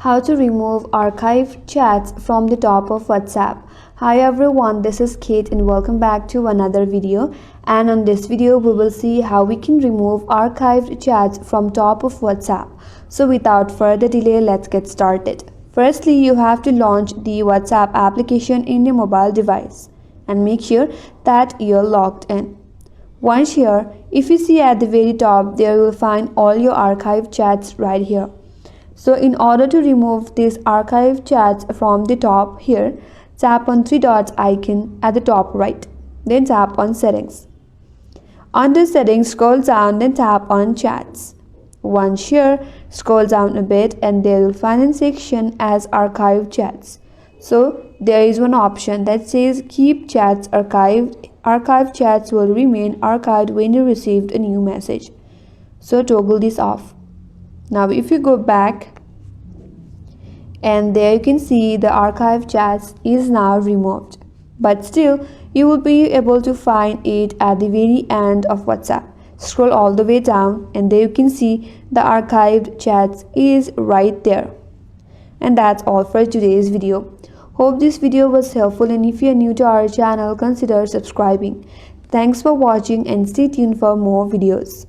How to remove archived chats from the top of WhatsApp. Hi everyone, this is Kate and welcome back to another video. And on this video we will see how we can remove archived chats from top of WhatsApp. So without further delay, let's get started. Firstly, you have to launch the WhatsApp application in your mobile device and make sure that you're logged in. Once here, if you see at the very top, there you will find all your archived chats right here. So in order to remove these archived chats from the top here, tap on three dots icon at the top right. Then tap on settings. Under settings, scroll down, then tap on chats. Once here, scroll down a bit and there you'll find a section as archived chats. So there is one option that says keep chats archived. Archived chats will remain archived when you received a new message. So toggle this off. Now if you go back, and there you can see the archived chats is now removed, but still you will be able to find it at the very end of WhatsApp. Scroll all the way down and there you can see the archived chats is right there. And that's all for today's video. Hope this video was helpful, and if you are new to our channel, consider subscribing. Thanks for watching and stay tuned for more videos.